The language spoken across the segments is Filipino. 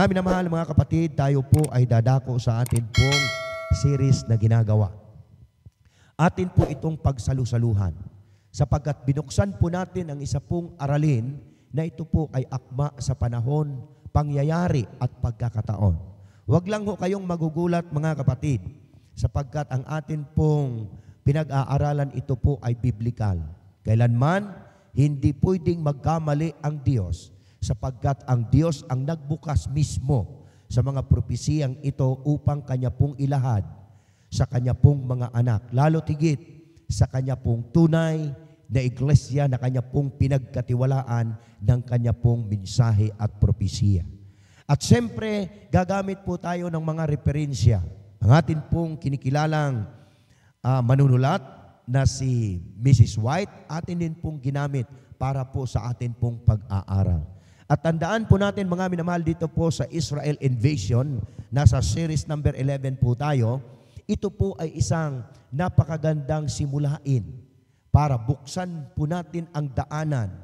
Mga minamahal, mga kapatid, tayo po ay dadako sa atin pong series na ginagawa. Atin po itong pagsalusaluhan, sapagkat binuksan po natin ang isa pong aralin na ito po ay akma sa panahon, pangyayari at pagkakataon. Huwag lang ho kayong magugulat, mga kapatid, sapagkat ang atin pong pinag-aaralan ito po ay biblikal. Kailanman, hindi pwedeng magkamali ang Diyos, sapagkat ang Diyos ang nagbukas mismo sa mga propesiyang ito upang Kanya pong ilahad sa Kanya pong mga anak, lalo tigit sa Kanya pong tunay na iglesia na Kanya pong pinagkatiwalaan ng Kanya pong mensahe at propesiya. At siyempre, gagamit po tayo ng mga referensya. Ang atin pong kinikilalang manunulat na si Mrs. White, atin din pong ginamit para po sa atin pong pag-aaral. At tandaan po natin, mga minamahal, dito po sa Israel Invasion, nasa series number 11 po tayo, ito po ay isang napakagandang simulain para buksan po natin ang daanan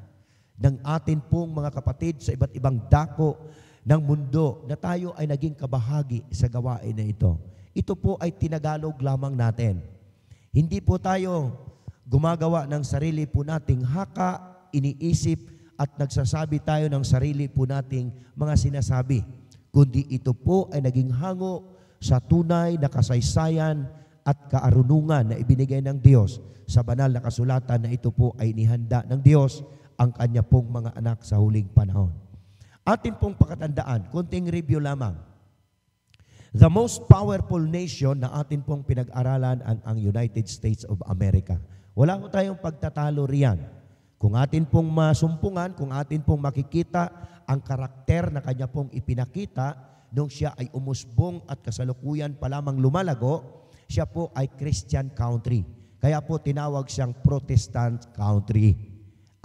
ng atin pong mga kapatid sa iba't ibang dako ng mundo na tayo ay naging kabahagi sa gawain na ito. Ito po ay tinagalog lamang natin. Hindi po tayo gumagawa ng sarili po nating haka, iniisip at nagsasabi tayo ng sarili po nating mga sinasabi, kundi ito po ay naging hango sa tunay na kasaysayan at kaarunungan na ibinigay ng Diyos sa banal na kasulatan na ito po ay nihanda ng Diyos ang Kanya pong mga anak sa huling panahon. Atin pong pakatandaan, konting review lamang. The most powerful nation na atin pong pinag-aralan ang United States of America. Wala ko tayong pagtatalo riyan. Kung atin pong masumpungan, kung atin pong makikita ang karakter na Kanya pong ipinakita nung siya ay umusbong at kasalukuyan pa lamang lumalago, siya po ay Christian country. Kaya po tinawag siyang Protestant country,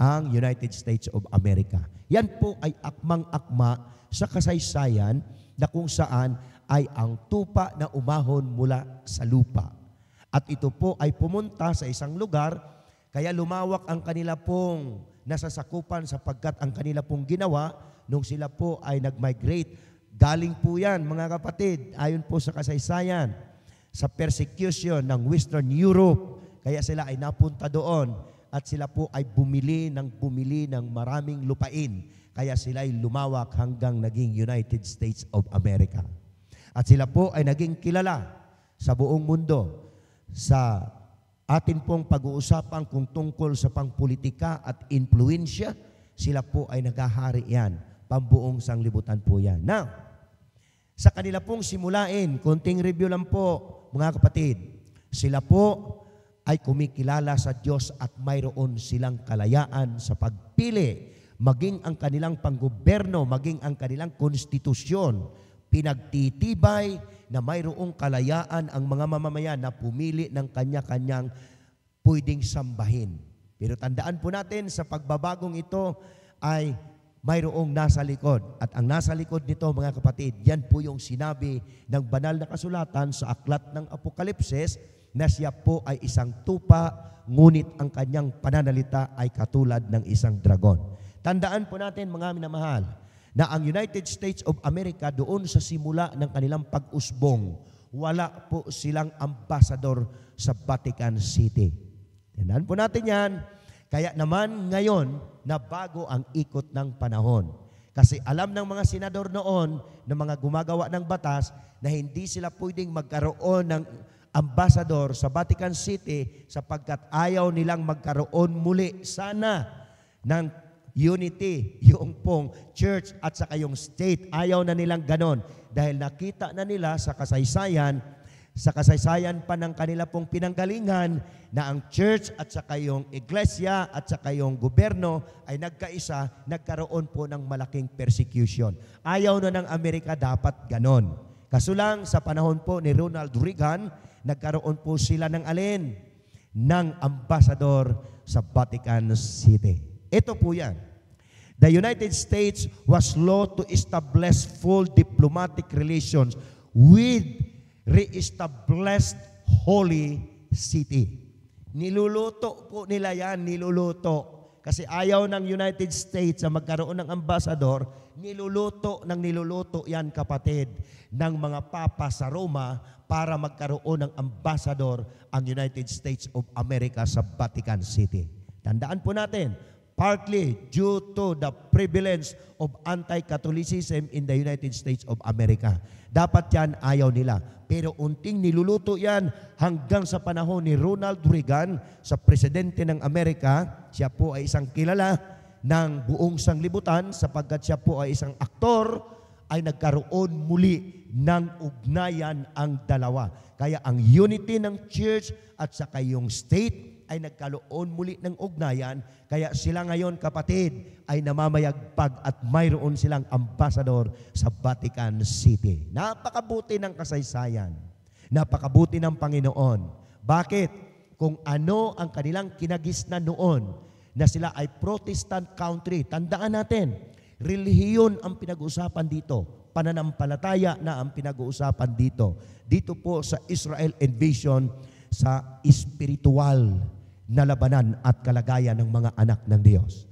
ang United States of America. Yan po ay akmang-akma sa kasaysayan na kung saan ay ang tupa na umahon mula sa lupa. At ito po ay pumunta sa isang lugar, kaya lumawak ang kanila pong nasasakupan sapagkat ang kanila pong ginawa nung sila po ay nag-migrate. Galing po yan, mga kapatid, ayon po sa kasaysayan, sa persecution ng Western Europe. Kaya sila ay napunta doon at sila po ay bumili ng maraming lupain. Kaya sila ay lumawak hanggang naging United States of America. At sila po ay naging kilala sa buong mundo sa atin pong pag-uusapan kung tungkol sa pangpolitika at influensya. Sila po ay naghahari yan. Pambuong sanglibutan po yan. Now, sa kanila pong simulain, konting review lang po, mga kapatid. Sila po ay kumikilala sa Diyos at mayroon silang kalayaan sa pagpili, maging ang kanilang panggoberno, maging ang kanilang konstitusyon. Pinagtitibay na mayroong kalayaan ang mga mamamayan na pumili ng kanya-kanyang pwedeng sambahin. Pero tandaan po natin, sa pagbabagong ito ay mayroong nasa likod. At ang nasa likod nito, mga kapatid, yan po yung sinabi ng banal na kasulatan sa aklat ng Apokalipsis na siya po ay isang tupa, ngunit ang kanyang pananalita ay katulad ng isang dragon. Tandaan po natin, mga minamahal, na ang United States of America doon sa simula ng kanilang pag-usbong, wala po silang ambasador sa Vatican City. Tandaan po natin yan. Kaya naman ngayon, na bago ang ikot ng panahon. Kasi alam ng mga senador noon, ng mga gumagawa ng batas, na hindi sila pwedeng magkaroon ng ambasador sa Vatican City sapagkat ayaw nilang magkaroon muli sana ng unity, yung pong church at saka yung state. Ayaw na nilang ganon dahil nakita na nila sa kasaysayan pa ng kanila pong pinanggalingan na ang church at saka yung iglesia at saka yung gobyerno ay nagkaisa, nagkaroon po ng malaking persecution. Ayaw na ng Amerika dapat ganon. Kaso lang sa panahon po ni Ronald Reagan, nagkaroon po sila ng alin? Ng ambasador sa Vatican City. Ito po yan. The United States was slow to establish full diplomatic relations with re-established Holy City. Niluluto po nila yan, niluluto. Kasi ayaw ng United States na magkaroon ng ambassador, niluluto yan, kapatid, ng mga papa sa Roma para magkaroon ng ambassador ang United States of America sa Vatican City. Tandaan po natin, partly due to the prevalence of anti-Catholicism in the United States of America. Dapat yan, ayaw nila. Pero unting niluluto yan hanggang sa panahon ni Ronald Reagan, sa presidente ng Amerika. Siya po ay isang kilala ng buong sanglibutan sapagkat siya po ay isang aktor, ay nagkaroon muli ng ugnayan ang dalawa. Kaya ang unity ng church at saka yung state ay nagkaroon muli ng ugnayan. Kaya sila ngayon, kapatid, ay namamayagpag at mayroon silang ambassador sa Vatican City. Napakabuti ng kasaysayan. Napakabuti ng Panginoon. Bakit? Kung ano ang kanilang kinagisnan noon, na sila ay Protestant country. Tandaan natin, relihiyon ang pinag-uusapan dito. Pananampalataya na ang pinag-uusapan dito. Dito po sa Israel Invasion, sa espiritual na labanan at kalagayan ng mga anak ng Diyos.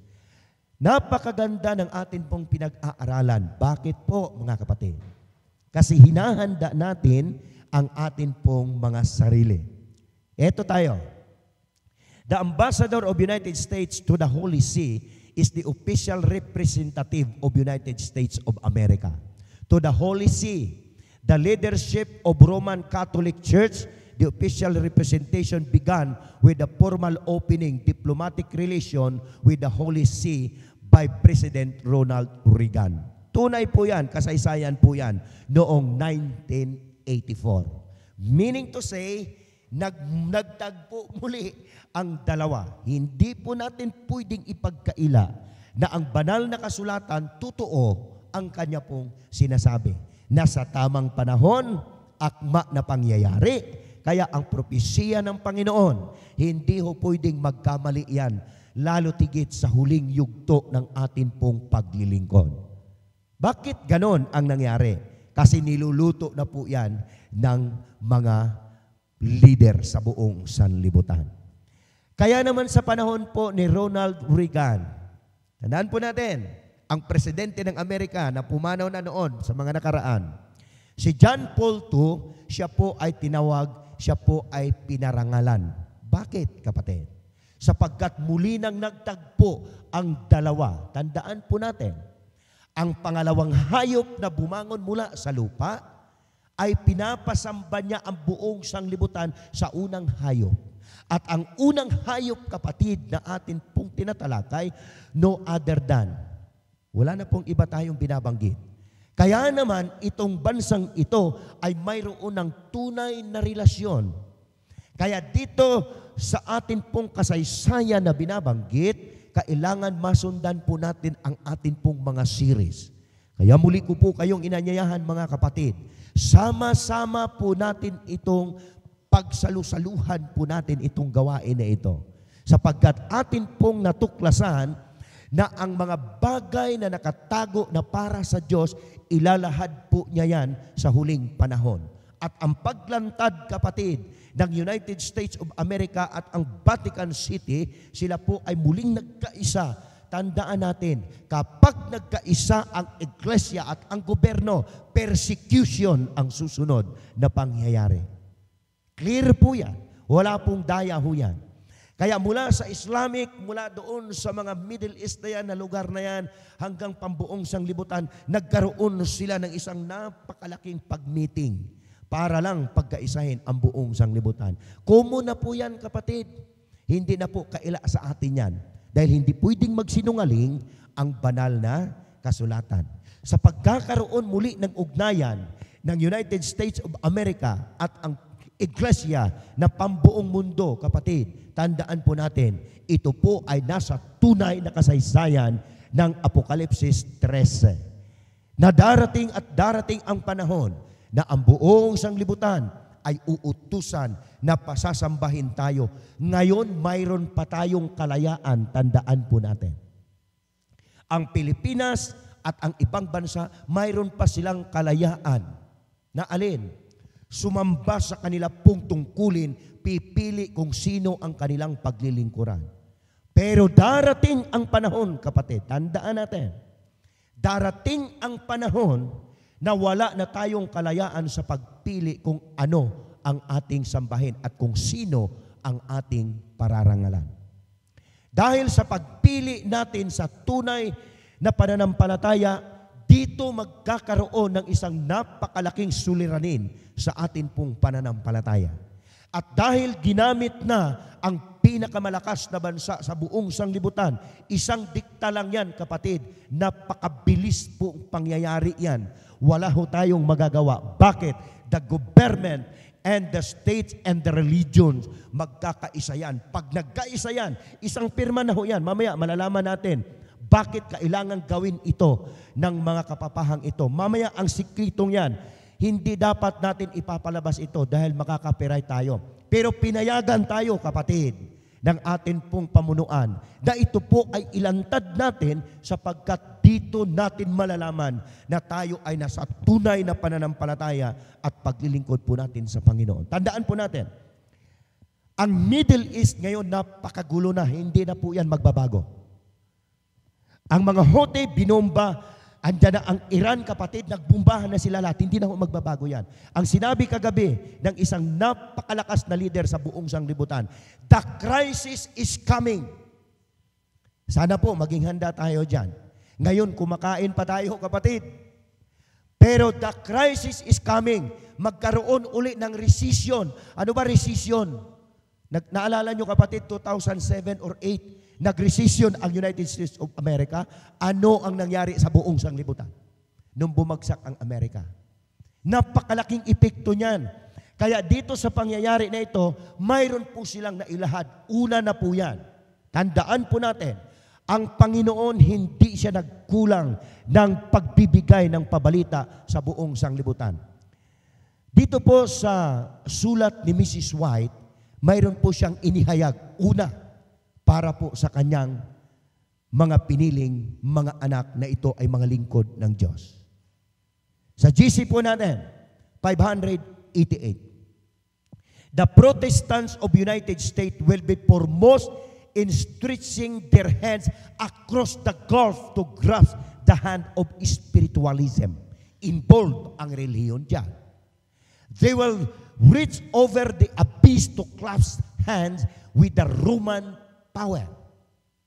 Napakaganda ng atin pong pinag-aaralan. Bakit po, mga kapatid? Kasi hinahanda natin ang atin pong mga sarili. Ito tayo. The Ambassador of United States to the Holy See is the official representative of United States of America. To the Holy See, the leadership of Roman Catholic Church, the official representation began with the formal opening diplomatic relation with the Holy See by President Ronald Reagan. Tunay po yan, kasaysayan po yan, noong 1984. Meaning to say, nagtagpo muli ang dalawa. Hindi po natin pwedeng ipagkaila na ang banal na kasulatan, totoo ang kanya pong sinasabi. Nasa tamang panahon, akma na pangyayari. Kaya ang propesya ng Panginoon, hindi ho pwedeng magkamali yan, lalo tigit sa huling yugto ng atin pong paglilingkod. Bakit ganon ang nangyari? Kasi niluluto na po yan ng mga leader sa buong sanlibutan. Kaya naman sa panahon po ni Ronald Reagan, tandaan po natin, ang presidente ng Amerika na pumanaw na noon sa mga nakaraan, si John Paul II, siya po ay tinawag, siya po ay pinarangalan. Bakit, kapatid? Sapagkat muli nang nagtagpo ang dalawa. Tandaan po natin, ang pangalawang hayop na bumangon mula sa lupa ay pinapasamba niya ang buong sanglibutan sa unang hayop. At ang unang hayop, kapatid, na atin pong tinatalakay, no other than, wala na pong iba tayong binabanggit. Kaya naman, itong bansang ito ay mayroon ng tunay na relasyon. Kaya dito sa atin pong kasaysayan na binabanggit, kailangan masundan po natin ang atin pong mga series. Kaya muli ko po kayong inanyayahan, mga kapatid, sama-sama po natin itong pagsalusaluhan po natin itong gawain na ito. Sapagkat atin pong natuklasan na ang mga bagay na nakatago na para sa Diyos, ilalahad po niya yan sa huling panahon. At ang paglantad, kapatid, ng United States of America at ang Vatican City, sila po ay muling nagkaisa. Tandaan natin, kapag nagkaisa ang iglesia at ang gobyerno, persecution ang susunod na pangyayari. Clear po yan. Wala pong daya ho yan. Kaya mula sa Islamic, mula doon sa mga Middle East na yan, na lugar na yan, hanggang pambuong sanglibutan, nagkaroon sila ng isang napakalaking pag-meeting para lang pagkaisahin ang buong sanglibutan. Kumo na po yan, kapatid. Hindi na po kaila sa atin yan. Dahil hindi pwedeng magsinungaling ang banal na kasulatan. Sa pagkakaroon muli ng ugnayan ng United States of America at ang iglesia na pambuong mundo, kapatid, tandaan po natin, ito po ay nasa tunay na kasaysayan ng Apokalipsis 13. Na darating at darating ang panahon na ang buong sanglibutan ay uutusan na pasasambahin tayo. Ngayon, mayroon pa tayong kalayaan, tandaan po natin. Ang Pilipinas at ang ibang bansa, mayroon pa silang kalayaan na alin? Sumamba sa kanila pong tungkulin, pipili kung sino ang kanilang paglilingkuran. Pero darating ang panahon, kapatid, tandaan natin, darating ang panahon na wala na tayong kalayaan sa pagpili kung ano ang ating sambahin at kung sino ang ating pararangalan. Dahil sa pagpili natin sa tunay na pananampalataya, dito magkakaroon ng isang napakalaking suliranin sa atin pong pananampalataya. At dahil ginamit na ang pinakamalakas na bansa sa buong sanglibutan, isang dikta lang yan, kapatid, napakabilis po ang pangyayari yan. Wala ho tayong magagawa. Bakit? The government and the states and the religions, magkakaisa yan. Pag nagkaisa yan, isang pirma na ho yan. Mamaya malalaman natin bakit kailangan gawin ito ng mga kapapahang ito. Mamaya ang sikritong yan, hindi dapat natin ipapalabas ito dahil makaka-copyright tayo. Pero pinayagan tayo, kapatid, ng atin pong pamunuan na ito po ay ilantad natin sapagkat dito natin malalaman na tayo ay nasa tunay na pananampalataya at paglilingkod po natin sa Panginoon. Tandaan po natin, ang Middle East ngayon napakagulo na, hindi na po yan magbabago. Ang mga Houthi binomba, andyan na ang Iran, kapatid, nagbumbahan na sila lahat. Hindi na ho magbabago yan. Ang sinabi kagabi ng isang napakalakas na leader sa buong sanglibutan, the crisis is coming. Sana po maging handa tayo dyan. Ngayon, kumakain pa tayo, kapatid. Pero the crisis is coming. Magkaroon uli ng recession. Ano ba recession? Naalala nyo, kapatid, 2007 or 2008, nag-recession ang United States of America. Ano ang nangyari sa buong sanglibutan nung bumagsak ang Amerika? Napakalaking epekto niyan. Kaya dito sa pangyayari na ito, mayroon po silang nailahad. Una na po yan. Tandaan po natin, ang Panginoon hindi siya nagkulang ng pagbibigay ng pabalita sa buong sanglibutan. Dito po sa sulat ni Mrs. White, mayroon po siyang inihayag. Una, para po sa kanyang mga piniling mga anak na ito ay mga lingkod ng Diyos. Sa GC po natin, 588. The Protestants of United States will be foremost in stretching their hands across the gulf to grasp the hand of spiritualism. Involved ang reliyon dyan. They will reach over the abyss to clasp hands with the Roman power.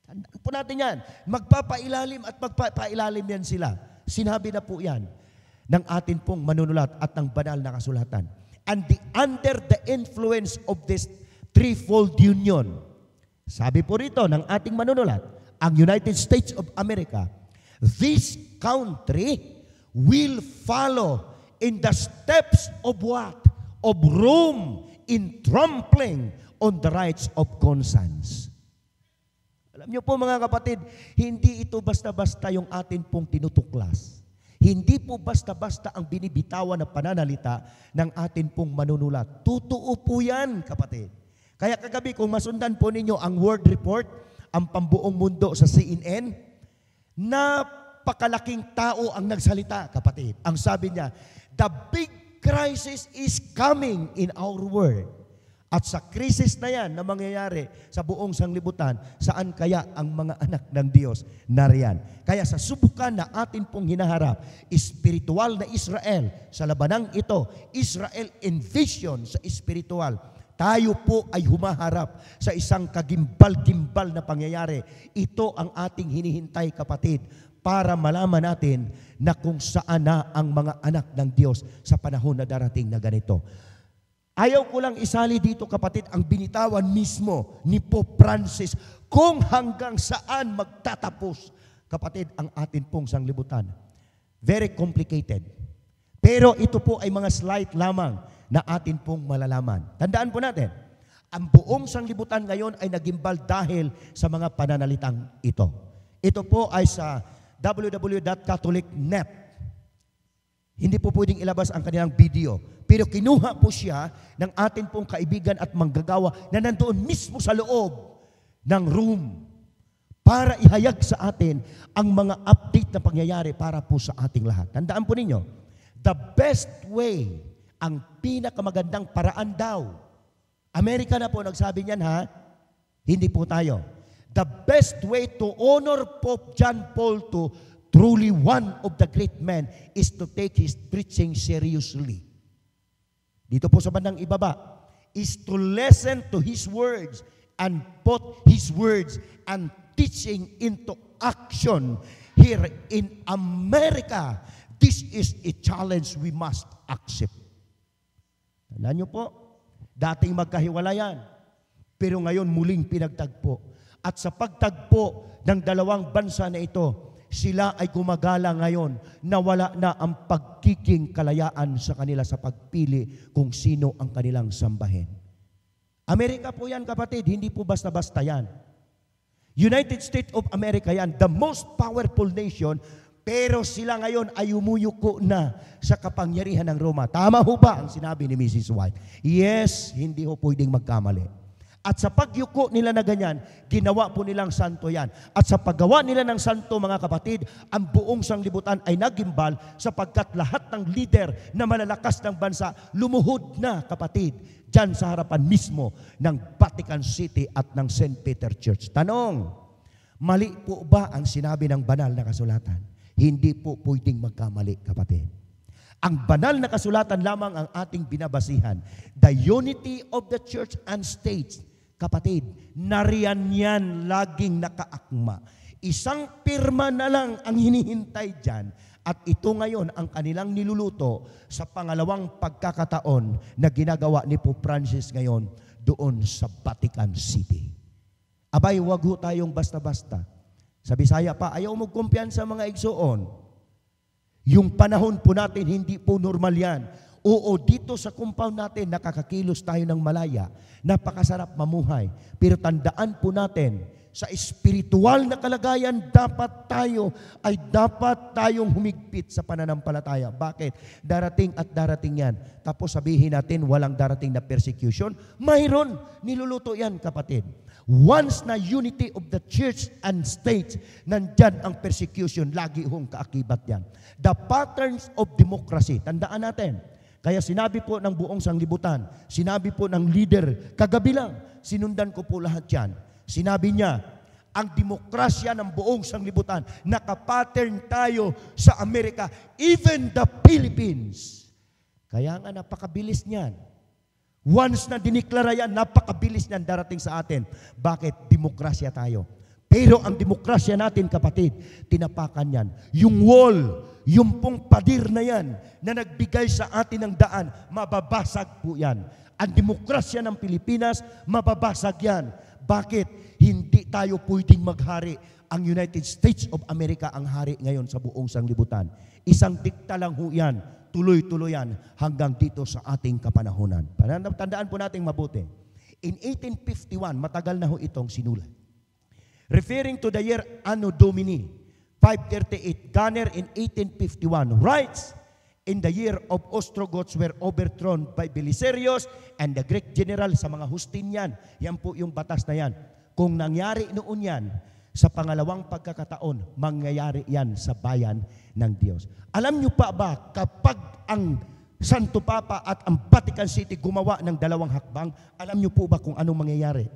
Tandaan po natin yan. Magpapailalim at magpapailalim yan sila. Sinabi na po yan ng atin pong manunulat at ng banal na kasulatan. And under the influence of this threefold union, sabi po rito ng ating manunulat, ang United States of America, this country will follow in the steps of what? Of Rome in trampling on the rights of conscience. Alam niyo po mga kapatid, hindi ito basta-basta yung atin pong tinutuklas. Hindi po basta-basta ang binibitawan na pananalita ng atin pong manunulat. Totoo po yan, kapatid. Kaya kagabi, kung masundan po ninyo ang World Report, ang pambuong mundo sa CNN, napakalaking tao ang nagsalita, kapatid. Ang sabi niya, the big crisis is coming in our world. At sa krisis na yan na mangyayari sa buong sanglibutan, saan kaya ang mga anak ng Diyos nariyan? Kaya sa subukan na atin pong hinaharap, espiritual na Israel, sa labanang ito, Israel in vision sa espiritual, tayo po ay humaharap sa isang kagimbal-gimbal na pangyayari. Ito ang ating hinihintay, kapatid, para malaman natin na kung saan na ang mga anak ng Diyos sa panahon na darating na ganito. Ayaw ko lang isali dito, kapatid, ang binitawan mismo ni Pope Francis kung hanggang saan magtatapos, kapatid, ang atin pong sanglibutan. Very complicated. Pero ito po ay mga slide lamang na atin pong malalaman. Tandaan po natin, ang buong sanglibutan ngayon ay nagimbal dahil sa mga pananalitang ito. Ito po ay sa www.catholic.net. Hindi po pwedeng ilabas ang kanilang video. Pero kinuha po siya ng atin pong kaibigan at manggagawa na nandoon mismo sa loob ng room para ihayag sa atin ang mga update na pangyayari para po sa ating lahat. Tandaan po ninyo, the best way, ang pinakamagandang paraan daw. Amerika na po nagsabi niyan, ha? Hindi po tayo. The best way to honor Pope John Paul II, truly one of the great men, is to take his preaching seriously. Dito po sa bandang ibaba, is to listen to his words and put his words and teaching into action here in America. This is a challenge we must accept. Tandaan niyo po, dating magkahiwalayan, pero ngayon muling pinagtagpo. At sa pagtagpo ng dalawang bansa na ito, sila ay gumagala ngayon na wala na ang pagiging kalayaan sa kanila sa pagpili kung sino ang kanilang sambahin. Amerika po yan, kapatid, hindi po basta-basta yan. United States of America yan, the most powerful nation, pero sila ngayon ay umuyuko na sa kapangyarihan ng Roma. Tama ho ba ang sinabi ni Mrs. White? Yes, hindi ho pwedeng magkamali. At sa pagyuko nila na ganyan, ginawa po nilang santo yan. At sa paggawa nila ng santo, mga kapatid, ang buong sanglibutan ay nagimbal sapagkat lahat ng leader na malalakas ng bansa lumuhod na, kapatid, dyan sa harapan mismo ng Vatican City at ng St. Peter Church. Tanong, mali po ba ang sinabi ng banal na kasulatan? Hindi po pwedeng magkamali, kapatid. Ang banal na kasulatan lamang ang ating binabasihan. The unity of the church and state. Kapatid, nariyan yan laging nakaakma. Isang pirma na lang ang hinihintay dyan at ito ngayon ang kanilang niluluto sa pangalawang pagkakataon na ginagawa ni Pope Francis ngayon doon sa Vatican City. Abay, wag ho tayong basta-basta. Sa Bisaya pa, ayaw mo kumpiyansa mga igsoon. Yung panahon po natin, hindi po normal yan. Oo, dito sa compound natin, nakakakilos tayo ng malaya. Napakasarap mamuhay. Pero tandaan po natin, sa espiritual na kalagayan, dapat tayong humigpit sa pananampalataya. Bakit? Darating at darating yan. Tapos sabihin natin, walang darating na persecution. Mayroon. Niluluto yan, kapatid. Once na unity of the church and state, nandyan ang persecution, lagi hong kaakibat yan. The patterns of democracy, tandaan natin. Kaya sinabi po ng buong sanglibutan, sinabi po ng leader, kagabi lang, sinundan ko po lahat yan. Sinabi niya, ang demokrasya ng buong sanglibutan, nakapattern tayo sa Amerika, even the Philippines. Kaya nga napakabilis niyan. Once na diniklara yan, napakabilis niyan darating sa atin. Bakit? Demokrasya tayo. Pero ang demokrasya natin, kapatid, tinapakan yan. Yung wall, yung pong padir na yan, na nagbigay sa atin ng daan, mababasag po yan. Ang demokrasya ng Pilipinas, mababasag yan. Bakit? Hindi tayo pwedeng maghari. Ang United States of America ang hari ngayon sa buong sanglibutan. Isang dikta lang ho yan, tuloy-tuloy yan hanggang dito sa ating kapanahunan. Tandaan po natin mabuti. In 1851, matagal na ho itong sinulat. Referring to the year Anno Domini 538, Gunner in 1851 writes, in the year of Ostrogoths were overthrown by Belisarius and the Greek general sa mga Justinian. Yan po yung batas na yan. Kung nangyari noon yan, sa pangalawang pagkakataon, mangyayari yan sa bayan ng Diyos. Alam nyo pa ba, kapag ang Santo Papa at ang Vatican City gumawa ng dalawang hakbang, alam nyo po ba kung anong mangyayari?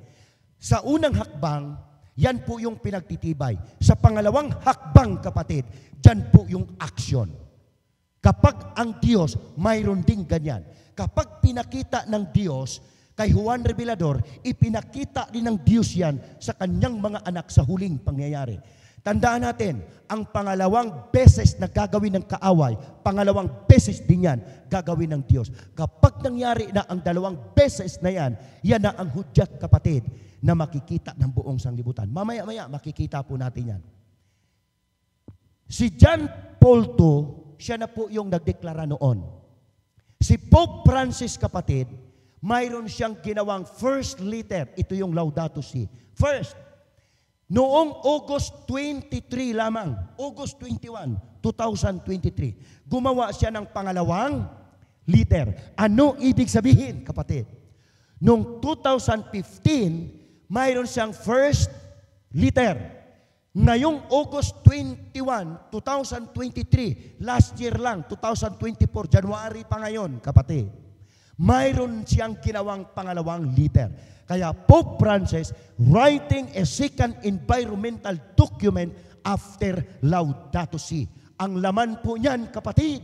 Sa unang hakbang, yan po yung pinagtitibay. Sa pangalawang hakbang, kapatid, dyan po yung action. Kapag ang Diyos, mayroon ding ganyan. Kapag pinakita ng Diyos kay Juan Revelador, ipinakita din ng Diyos yan sa kanyang mga anak sa huling pangyayari. Tandaan natin, ang pangalawang beses na gagawin ng kaaway, pangalawang beses din yan gagawin ng Diyos. Kapag nangyari na ang dalawang beses na yan, yan na ang hudyat, kapatid, na makikita ng buong sanglibutan. Mamaya-maya, makikita po natin yan. Si John Paul II, siya na po yung nagdeklara noon. Si Pope Francis, kapatid, mayroon siyang ginawang first letter. Ito yung Laudato Si. First, noong August 23 lamang, August 21, 2023, gumawa siya ng pangalawang letter. Ano ibig sabihin, kapatid? Noong 2015, mayroon siyang first letter. Ngayong August 21, 2023, last year lang, 2024, January pa ngayon, kapatid, mayroon siyang ginawang pangalawang letter. Kaya Pope Francis writing a second environmental document after Laudato Si. Ang laman po niyan, kapatid,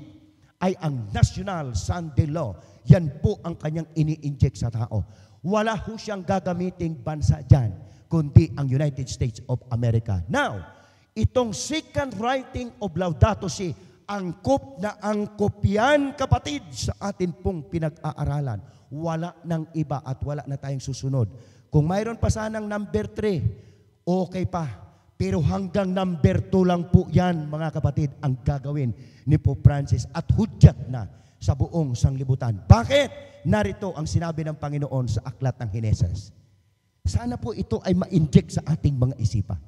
ay ang National Sunday Law. Yan po ang kanyang ini-inject sa tao. Wala ho siyang gagamiting bansa dyan, kundi ang United States of America. Now, itong second writing of Laudato Si, angkop na angkop yan, kapatid, sa atin pong pinag-aaralan. Wala ng iba at wala na tayong susunod. Kung mayroon pa sanang number 3, okay pa. Pero hanggang number 2 lang po yan, mga kapatid, ang gagawin ni Pope Francis at hudyat na sa buong sanglibutan. Bakit? Narito ang sinabi ng Panginoon sa aklat ng Heneses. Sana po ito ay ma-inject sa ating mga isipan.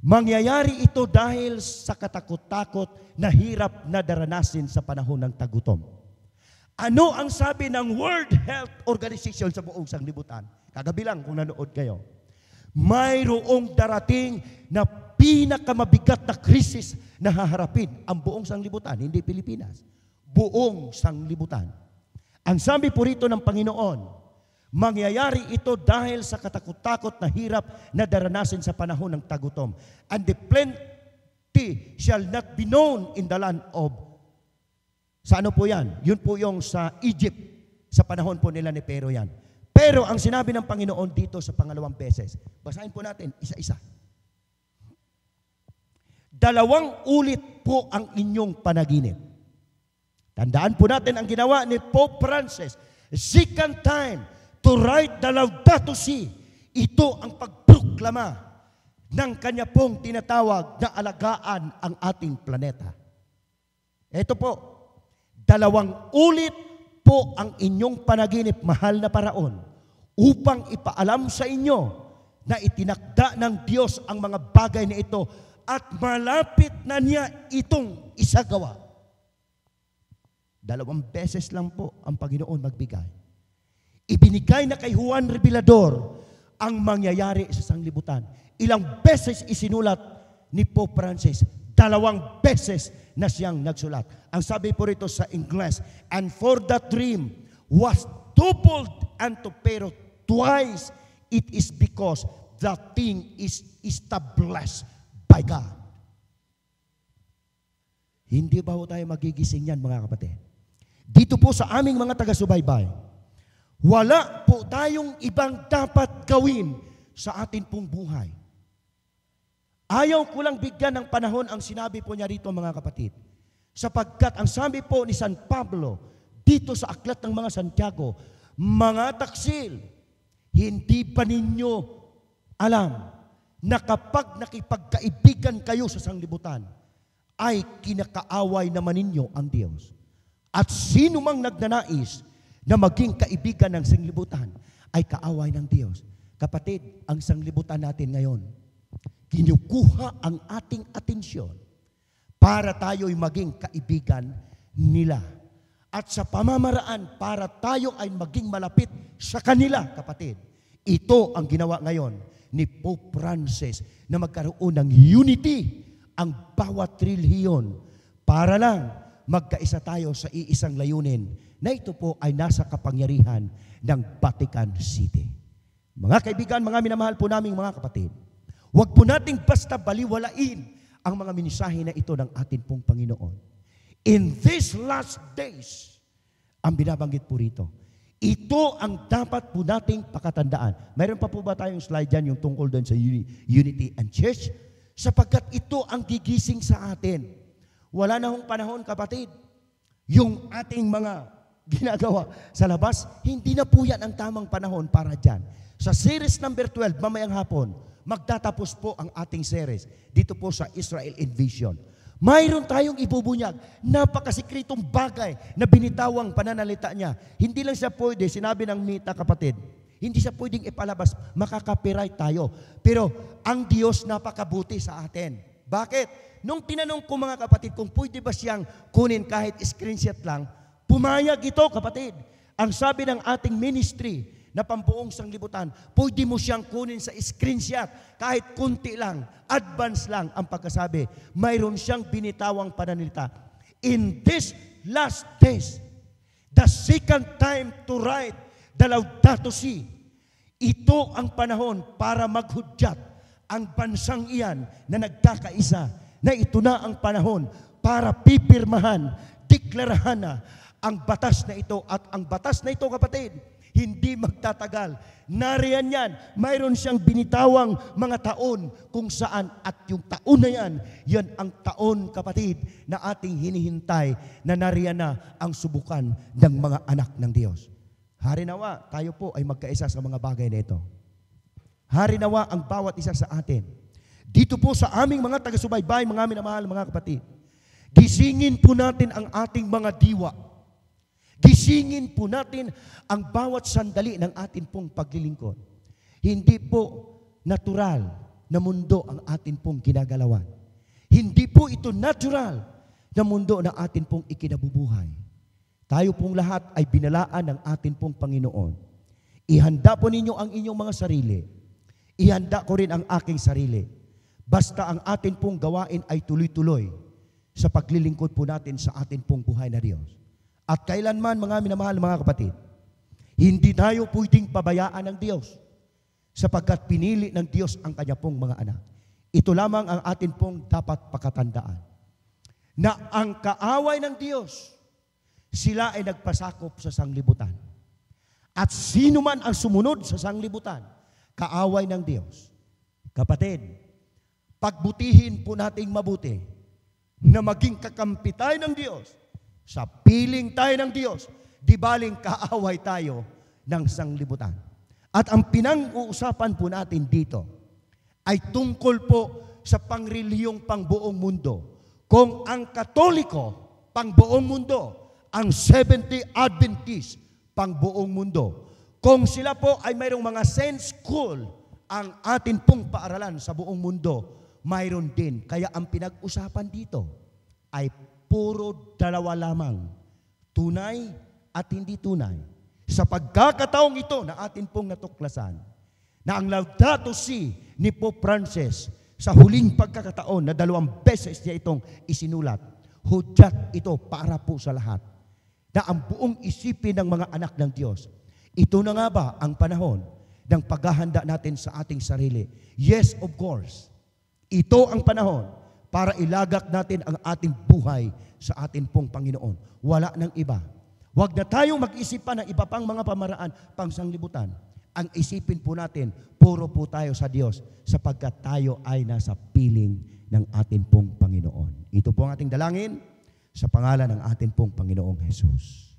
Mangyayari ito dahil sa katakot-takot na hirap na daranasin sa panahon ng tagutom. Ano ang sabi ng World Health Organization sa buong sanglibutan? Kagabi lang kung nanood kayo. Mayroong darating na pinakamabigat na krisis na haharapin ang buong sanglibutan, hindi Pilipinas. Buong sanglibutan. Ang sabi po rito ng Panginoon, mangyayari ito dahil sa katakot-takot na hirap na daranasin sa panahon ng tagutom. And the plenty shall not be known in the land of... Sa ano po yan? Yun po yung sa Egypt, sa panahon po nila ni Pero yan. Pero ang sinabi ng Panginoon dito sa pangalawang beses, basahin po natin isa-isa. 2 ulit po ang inyong panaginip. Tandaan po natin ang ginawa ni Pope Francis. Second time to write the Laudato Si. Ito ang pagproklama ng kanya pong tinatawag na alagaan ang ating planeta. Ito po, 2 ulit po ang inyong panaginip, mahal na paraon, upang ipaalam sa inyo na itinakda ng Diyos ang mga bagay na ito at malapit na niya itong isagawa. 2 beses lang po ang Panginoon magbigay. Ibinigay na kay Juan Revelador ang mangyayari sa sanglibutan. Ilang beses isinulat ni Pope Francis? 2 beses na siyang nagsulat. Ang sabi po rito sa Ingles, and for that dream was doubled unto pero twice, it is because the thing is established by God. Hindi ba ho tayo magigising yan, mga kapatid? Dito po sa aming mga taga-subaybay, wala po tayong ibang dapat gawin sa atin pong buhay. Ayaw ko lang bigyan ng panahon ang sinabi po niya rito, mga kapatid. Sapagkat ang sabi po ni San Pablo dito sa aklat ng mga Santiago, mga taksil, hindi pa ninyo alam na kapag nakipagkaibigan kayo sa sanglibutan, ay kinakaaway naman ninyo ang Diyos. At sino mang nagnanais na maging kaibigan ng sanglibutan, ay kaaway ng Diyos. Kapatid, ang sanglibutan natin ngayon, kinukuha ang ating atensyon para tayo'y maging kaibigan nila. At sa pamamaraan, para tayo ay maging malapit sa kanila, kapatid. Ito ang ginawa ngayon ni Pope Francis na magkaroon ng unity ang bawat relihiyon para lang magkaisa tayo sa iisang layunin na ito po ay nasa kapangyarihan ng Vatican City. Mga kaibigan, mga minamahal po naming mga kapatid, huwag po nating basta baliwalain ang mga mensahe na ito ng atin pong Panginoon. In these last days, ang binabanggit po rito, ito ang dapat po nating pakatandaan. Mayroon pa po ba tayong slide dyan yung tungkol doon sa Unity and Church? Sapagkat ito ang gigising sa atin. Wala na hong panahon, kapatid. Yung ating mga ginagawa sa labas, hindi na po yan ang tamang panahon para dyan. Sa series number 12, mamayang hapon, magtatapos po ang ating series dito po sa Israel in Vision. Mayroon tayong ibubunyag, napakasikritong bagay na binitawang pananalita niya. Hindi lang siya pwede, sinabi ng Mita, kapatid, hindi siya pwedeng ipalabas, makaka-copyright tayo. Pero ang Diyos napakabuti sa atin. Bakit? Nung tinanong ko, mga kapatid, kung pwede ba siyang kunin kahit screenshot lang, pumayag ito, kapatid. Ang sabi ng ating ministry na pambuong sanglibutan, pwede mo siyang kunin sa screenshot, kahit kunti lang, advance lang ang pagkasabi. Mayroon siyang binitawang pananalita. In these last days, the second time to write the Laudato Si, Ito ang panahon para maghudyat ang bansang iyan na nagkakaisa, na ito na ang panahon para pipirmahan, deklarahan na ang batas na ito. At ang batas na ito, kapatid, hindi magtatagal. Nariyan yan. Mayroon siyang binitawang mga taon kung saan. At yung taon na yan, yan ang taon, kapatid, na ating hinihintay na nariyan na ang subukan ng mga anak ng Diyos. Hari nawa, tayo po ay magkaisa sa mga bagay na ito. Hari nawa ang bawat isa sa atin. Dito po sa aming mga taga-subaybay, mga minamahal, mga kapatid, gisingin po natin ang ating mga diwa. Gisingin po natin ang bawat sandali ng atin pong paglilingkod. Hindi po natural na mundo ang atin pong ginagalawan. Hindi po ito natural na mundo na atin pong ikinabubuhay. Tayo pong lahat ay binalaan ng atin pong Panginoon. Ihanda po ninyo ang inyong mga sarili. Ihanda ko rin ang aking sarili. Basta ang atin pong gawain ay tuloy-tuloy sa paglilingkod po natin sa atin pong buhay na Diyos. At kailanman, mga minamahal, mga kapatid, hindi tayo pwedeng pabayaan ng Diyos sapagkat pinili ng Diyos ang kanya pong mga anak. Ito lamang ang atin pong dapat pakatandaan, na ang kaaway ng Diyos, sila ay nagpasakop sa sanglibutan. At sino man ang sumunod sa sanglibutan, kaaway ng Diyos. Kapatid, pagbutihin po nating mabuti na maging kakampi tayo ng Diyos, sa piling tayo ng Diyos, di baling kaaway tayo ng sanglibutan. At ang pinang-uusapan po natin dito ay tungkol po sa pangrelihiyong pangbuong mundo. Kung ang Katoliko, pangbuong mundo, ang Seventh-day Adventist, pangbuong mundo. Kung sila po ay mayroong mga Saint School, ang atin pong paaralan sa buong mundo, mayroon din. Kaya ang pinag-usapan dito ay puro dalawa lamang, tunay at hindi tunay. Sa pagkakataong ito na atin pong natuklasan, na ang Laudato Si ni Pope Francis sa huling pagkakataon na 2 beses niya itong isinulat, hudyat ito para po sa lahat, na ang buong isipin ng mga anak ng Diyos. Ito na nga ba ang panahon ng paghahanda natin sa ating sarili? Yes, of course. Ito ang panahon para ilagak natin ang ating buhay sa atin pong Panginoon. Wala nang iba. Huwag na tayong mag-isip pa ng iba pang mga pamaraan pang sanglibutan. Ang isipin po natin, puro po tayo sa Diyos sapagkat tayo ay nasa piling ng atin pong Panginoon. Ito po ang ating dalangin sa pangalan ng atin pong Panginoong Jesus.